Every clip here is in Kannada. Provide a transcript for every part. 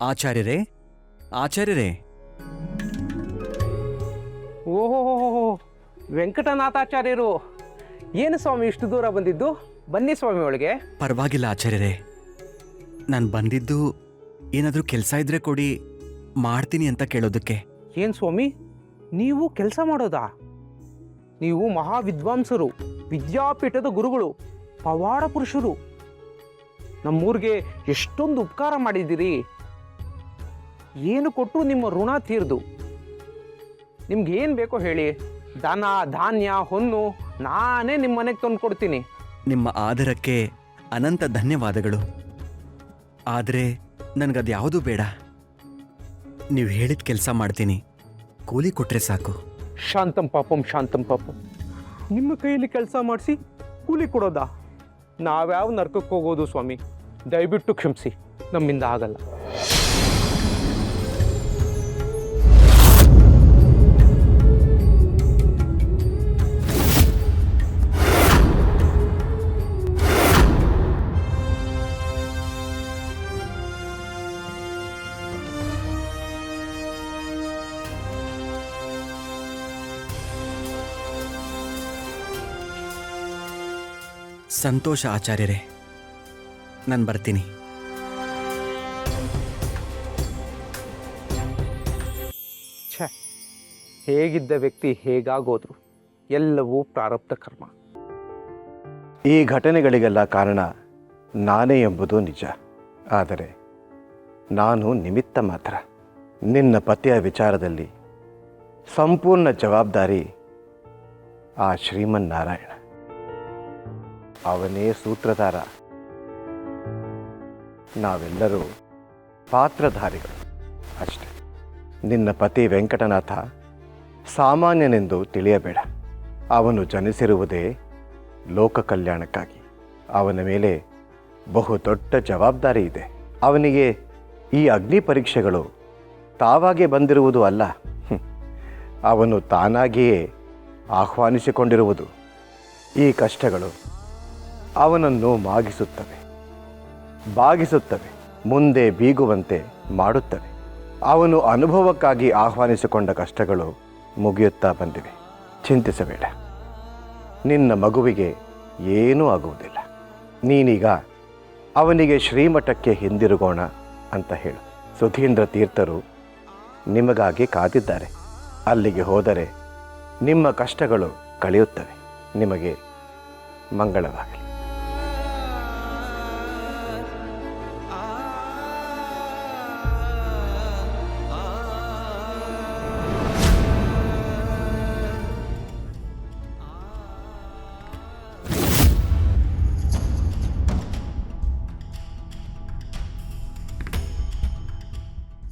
ಆಚಾರ್ಯರೇ, ಆಚಾರ್ಯರೇ. ಓಹೋ, ವೆಂಕಟನಾಥಾಚಾರ್ಯರು. ಏನು ಸ್ವಾಮಿ ಇಷ್ಟು ದೂರ ಬಂದಿದ್ದು? ಬನ್ನಿ ಸ್ವಾಮಿ ಒಳಗೆ. ಪರವಾಗಿಲ್ಲ ಆಚಾರ್ಯರೇ, ನಾನು ಬಂದಿದ್ದು ಏನಾದರೂ ಕೆಲಸ ಇದ್ರೆ ಕೊಡಿ, ಮಾಡ್ತೀನಿ ಅಂತ ಕೇಳೋದಕ್ಕೆ. ಏನು ಸ್ವಾಮಿ, ನೀವು ಕೆಲಸ ಮಾಡೋದಾ? ನೀವು ಮಹಾವಿದ್ವಾಂಸರು, ವಿದ್ಯಾಪೀಠದ ಗುರುಗಳು, ಪವಾಡ ಪುರುಷರು. ನಮ್ಮೂರಿಗೆ ಎಷ್ಟೊಂದು ಉಪಕಾರ ಮಾಡಿದ್ದೀರಿ. ಏನು ಕೊಟ್ಟು ನಿಮ್ಮ ಋಣ ತೀರ್ದು. ನಿಮ್ಗೆ ಏನು ಬೇಕೋ ಹೇಳಿ, ಧನ ಧಾನ್ಯ ಹೊನ್ನು ನಾನೇ ನಿಮ್ಮ ಮನೆಗೆ ತಂದು ಕೊಡ್ತೀನಿ. ನಿಮ್ಮ ಆದರಕ್ಕೆ ಅನಂತ ಧನ್ಯವಾದಗಳು. ಆದರೆ ನನಗದು ಯಾವುದೂ ಬೇಡ. ನೀವು ಹೇಳಿದ ಕೆಲಸ ಮಾಡ್ತೀನಿ, ಕೂಲಿ ಕೊಟ್ಟರೆ ಸಾಕು. ಶಾಂತಂ ಪಾಪಂ ಶಾಂತಂ ಪಾಪಂ. ನಿಮ್ಮ ಕೈಯಲ್ಲಿ ಕೆಲಸ ಮಾಡಿಸಿ ಕೂಲಿ ಕೊಡೋದಾ? ನಾವ್ಯಾವ ನರ್ಕಕ್ಕೆ ಹೋಗೋದು ಸ್ವಾಮಿ? ದಯವಿಟ್ಟು ಕ್ಷಮಿಸಿ, ನಮ್ಮಿಂದ ಆಗಲ್ಲ. ಸಂತೋಷ ಆಚಾರ್ಯರೇ, ನಾನು ಬರ್ತೀನಿ. ಛೇ, ಹೇಗಿದ್ದ ವ್ಯಕ್ತಿ ಹೇಗಾಗೋದ್ರು, ಎಲ್ಲವೂ ಪ್ರಾರಬ್ಧ ಕರ್ಮ. ಈ ಘಟನೆಗಳಿಗೆಲ್ಲ ಕಾರಣ ನಾನೇ ಎಂಬುದು ನಿಜ. ಆದರೆ ನಾನು ನಿಮಿತ್ತ ಮಾತ್ರ. ನಿನ್ನ ಪತಿಯ ವಿಚಾರದಲ್ಲಿ ಸಂಪೂರ್ಣ ಜವಾಬ್ದಾರಿ ಆ ಶ್ರೀಮನ್ನಾರಾಯಣ. ಅವನೇ ಸೂತ್ರಧಾರ. ನಾವೆಲ್ಲರೂ ಪಾತ್ರಧಾರಿಗಳು ಅಷ್ಟೆ. ನಿನ್ನ ಪತಿ ವೆಂಕಟನಾಥ ಸಾಮಾನ್ಯನೆಂದು ತಿಳಿಯಬೇಡ. ಅವನು ಜನಿಸಿರುವುದೇ ಲೋಕ ಕಲ್ಯಾಣಕ್ಕಾಗಿ. ಅವನ ಮೇಲೆ ಬಹುದೊಡ್ಡ ಜವಾಬ್ದಾರಿ ಇದೆ. ಅವನಿಗೆ ಈ ಅಗ್ನಿ ಪರೀಕ್ಷೆಗಳು ತಾವಾಗೇ ಬಂದಿರುವುದು ಅಲ್ಲ, ಅವನು ತಾನಾಗಿಯೇ ಆಹ್ವಾನಿಸಿಕೊಂಡಿರುವುದು. ಈ ಕಷ್ಟಗಳು ಅವನನ್ನು ಬಾಗಿಸುತ್ತವೆ, ಮುಂದೆ ಬೀಗುವಂತೆ ಮಾಡುತ್ತವೆ. ಅವನು ಅನುಭವಕ್ಕಾಗಿ ಆಹ್ವಾನಿಸಿಕೊಂಡ ಕಷ್ಟಗಳು ಮುಗಿಯುತ್ತಾ ಬಂದಿವೆ. ಚಿಂತಿಸಬೇಡ, ನಿನ್ನ ಮಗುವಿಗೆ ಏನೂ ಆಗುವುದಿಲ್ಲ. ನೀನೀಗ ಅವನಿಗೆ ಶ್ರೀಮಠಕ್ಕೆ ಹಿಂದಿರುಗೋಣ ಅಂತ ಹೇಳು. ಸುಧೀಂದ್ರ ತೀರ್ಥರು ನಿಮಗಾಗಿ ಕಾದಿದ್ದಾರೆ. ಅಲ್ಲಿಗೆ ಹೋದರೆ ನಿಮ್ಮ ಕಷ್ಟಗಳು ಕಳೆಯುತ್ತವೆ. ನಿಮಗೆ ಮಂಗಳವಾಗಲಿ.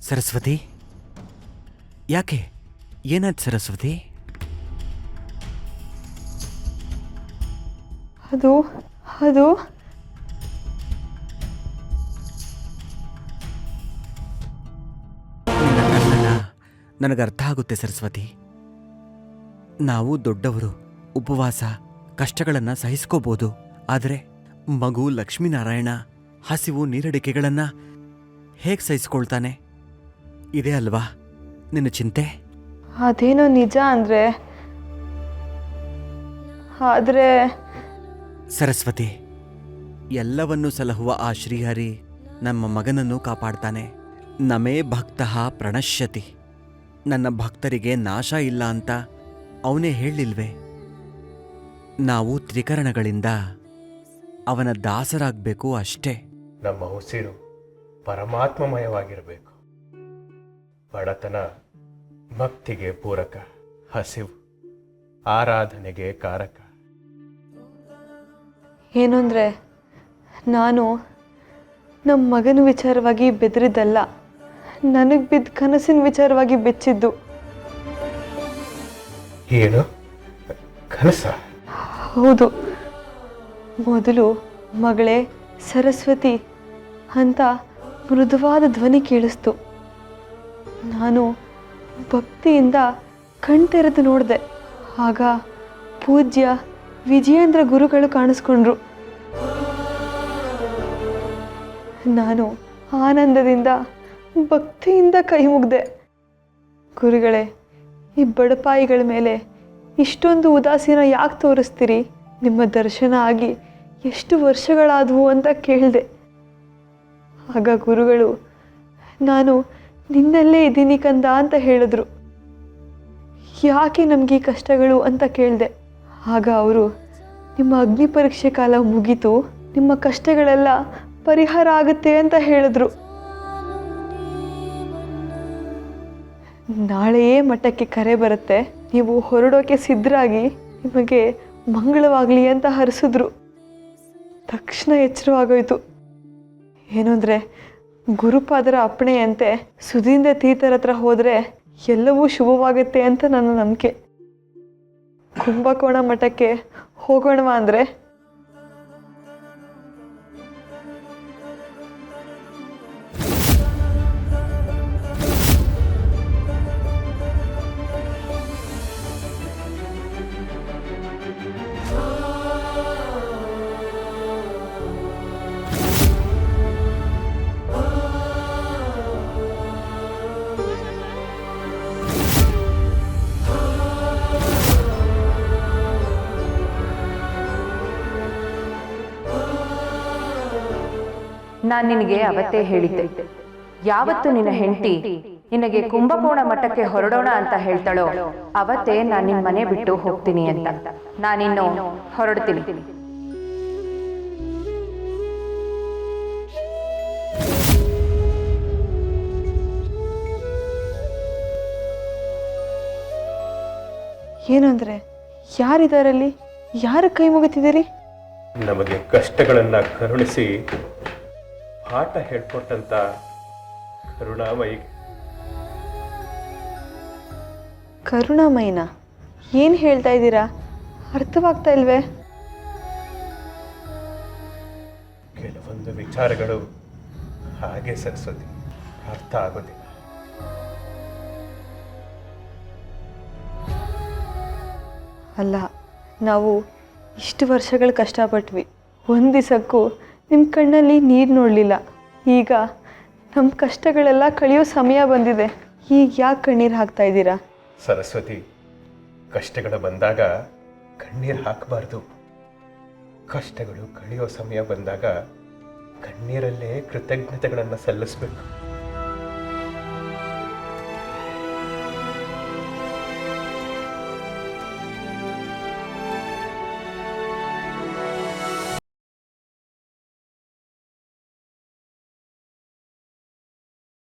ಸರಸ್ವತಿ, ಯಾಕೆ? ಏನಾಯ್ತು ಸರಸ್ವತಿ? ಅದು ಅದು ನನಗೆ ಅರ್ಥ ಆಗುತ್ತೆ ಸರಸ್ವತಿ. ನಾವು ದೊಡ್ಡವರು ಉಪವಾಸ ಕಷ್ಟಗಳನ್ನು ಸಹಿಸ್ಕೋಬೋದು. ಆದರೆ ಮಗು ಲಕ್ಷ್ಮೀನಾರಾಯಣ ಹಸಿವು ನೀರಡಿಕೆಗಳನ್ನ ಹೇಗೆ ಸಹಿಸ್ಕೊಳ್ತಾನೆ? ಇದೇ ಅಲ್ವಾ ನಿನ್ನ ಚಿಂತೆ? ಅದೇನೋ ನಿಜ ಆದರೆ ಸರಸ್ವತಿ, ಎಲ್ಲವನ್ನೂ ಸಲಹುವ ಆ ಶ್ರೀಹರಿ ನಮ್ಮ ಮಗನನ್ನು ಕಾಪಾಡ್ತಾನೆ. ನಮೇ ಭಕ್ತಃ ಪ್ರಣಶ್ಯತಿ. ನನ್ನ ಭಕ್ತರಿಗೆ ನಾಶ ಇಲ್ಲ ಅಂತ ಅವನೇ ಹೇಳಿಲ್ವೇ? ನಾವು ತ್ರಿಕರಣಗಳಿಂದ ಅವನ ದಾಸರಾಗಬೇಕು ಅಷ್ಟೇ. ನಮ್ಮ ಉಸಿರು ಪರಮಾತ್ಮಮಯವಾಗಿರಬೇಕು. ಬಡತನ ಭಕ್ತಿಗೆ ಪೂರಕ, ಹಸಿವು ಆರಾಧನೆಗೆ ಕಾರಕ. ಏನು ನಾನು ನಮ್ಮ ಮಗನ ವಿಚಾರವಾಗಿ ಬೆದರಿದ್ದಲ್ಲ, ನನಗೆ ಬಿದ್ದ ಕನಸಿನ ವಿಚಾರವಾಗಿ ಬೆಚ್ಚಿದ್ದು. ಏನು ಕನಸ? ಹೌದು. ಮೊದಲು ಮಗಳೇ ಸರಸ್ವತಿ ಅಂತ ಮೃದುವಾದ ಧ್ವನಿ ಕೇಳಿಸ್ತು. ನಾನು ಭಕ್ತಿಯಿಂದ ಕಣ್ತೆರೆದು ನೋಡಿದೆ. ಆಗ ಪೂಜ್ಯ ವಿಜಯೇಂದ್ರ ಗುರುಗಳು ಕಾಣಿಸ್ಕೊಂಡ್ರು. ನಾನು ಆನಂದದಿಂದ ಭಕ್ತಿಯಿಂದ ಕೈ ಮುಗ್ದೆ. ಗುರುಗಳೇ, ಈ ಬಡಪಾಯಿಗಳ ಮೇಲೆ ಇಷ್ಟೊಂದು ಉದಾಸೀನ ಯಾಕೆ ತೋರಿಸ್ತೀರಿ? ನಿಮ್ಮ ದರ್ಶನ ಆಗಿ ಎಷ್ಟು ವರ್ಷಗಳಾದವು ಅಂತ ಕೇಳಿದೆ. ಆಗ ಗುರುಗಳು, ನಾನು ನಿನ್ನಲ್ಲೇ ಇದ್ದೀನಿ ಕಂದ ಅಂತ ಹೇಳಿದ್ರು. ಯಾಕೆ ನಮಗೆ ಈ ಕಷ್ಟಗಳು ಅಂತ ಕೇಳಿದೆ. ಆಗ ಅವರು, ನಿಮ್ಮ ಅಗ್ನಿ ಪರೀಕ್ಷೆ ಕಾಲ ಮುಗೀತು, ನಿಮ್ಮ ಕಷ್ಟಗಳೆಲ್ಲ ಪರಿಹಾರ ಆಗುತ್ತೆ ಅಂತ ಹೇಳಿದ್ರು. ನಾಳೆಯೇ ಮಠಕ್ಕೆ ಕರೆ ಬರುತ್ತೆ, ನೀವು ಹೊರಡೋಕೆ ಸಿದ್ಧರಾಗಿ, ನಿಮಗೆ ಮಂಗಳವಾಗಲಿ ಅಂತ ಹರಿಸಿದ್ರು. ತಕ್ಷಣ ಎಚ್ಚರವಾಗೋಯ್ತು. ಏನು ಅಂದರೆ, ಗುರುಪಾದರ ಅಪ್ಪಣೆಯಂತೆ ಸುಧೀಂದ್ರ ತೀರ್ಥರ ಹತ್ರ ಹೋದರೆ ಎಲ್ಲವೂ ಶುಭವಾಗುತ್ತೆ ಅಂತ ನನ್ನ ನಂಬಿಕೆ. ಕುಂಭಕೋಣ ಮಠಕ್ಕೆ ಹೋಗೋಣವಾ ಅಂದರೆ ನಾನು ನಿನಗೆ ಅವತ್ತೇ ಹೇಳಿದ್ದೆ, ಯಾವತ್ತು ನಿನ್ನ ಹೆಂಡತಿ ನಿನಗೆ ಕುಂಭಕೋಣ ಮಠಕ್ಕೆ ಹೊರಡೋಣ ಅಂತ ಹೇಳ್ತಾಳೋ ಅವತ್ತೇ ನಾನು ನಿನ್ನ ಮನೆ ಬಿಟ್ಟು ಹೋಗ್ತೀನಿ ಅಂತ. ನಾನಿನ್ನು ಹೊರಡ್ತೀನಿ. ಏನು ಅಂದರೆ, ಯಾರಿದಾರಲ್ಲಿ? ಯಾರು ಕೈ ಮುಗಿತಿದ್ದೀರಿ? ನಮಗೆ ಕಷ್ಟಗಳನ್ನು ಕರುಣಿಸಿ ಪಾಠ ಹೇಳ್ಕೊಟ್ಟಂತ ಕರುಣಾಮಯಿಗೆ. ಕರುಣಾಮಯಿನ? ಏನು ಹೇಳ್ತಾ ಇದ್ದೀರಾ? ಅರ್ಥವಾಗ್ತಾ ಇಲ್ವೇ? ಕೆಲವೊಂದು ವಿಚಾರಗಳು ಹಾಗೆ ಸರಸ್ವತಿ, ಅರ್ಥ ಆಗೋದಿಲ್ಲ. ಅಲ್ಲ, ನಾವು ಇಷ್ಟು ವರ್ಷಗಳು ಕಷ್ಟಪಟ್ವಿ, ಒಂದು ದಿವಸಕ್ಕೂ ನಿಮ್ಮ ಕಣ್ಣಲ್ಲಿ ನೀರು ನೋಡಲಿಲ್ಲ. ಈಗ ನಮ್ಮ ಕಷ್ಟಗಳೆಲ್ಲ ಕಳೆಯೋ ಸಮಯ ಬಂದಿದೆ, ಈಗ ಯಾಕೆ ಕಣ್ಣೀರು ಹಾಕ್ತಾ ಇದ್ದೀರಾ? ಸರಸ್ವತಿ, ಕಷ್ಟಗಳು ಬಂದಾಗ ಕಣ್ಣೀರು ಹಾಕಬಾರ್ದು. ಕಷ್ಟಗಳು ಕಳೆಯೋ ಸಮಯ ಬಂದಾಗ ಕಣ್ಣೀರಲ್ಲೇ ಕೃತಜ್ಞತೆಗಳನ್ನು ಸಲ್ಲಿಸಬೇಕು.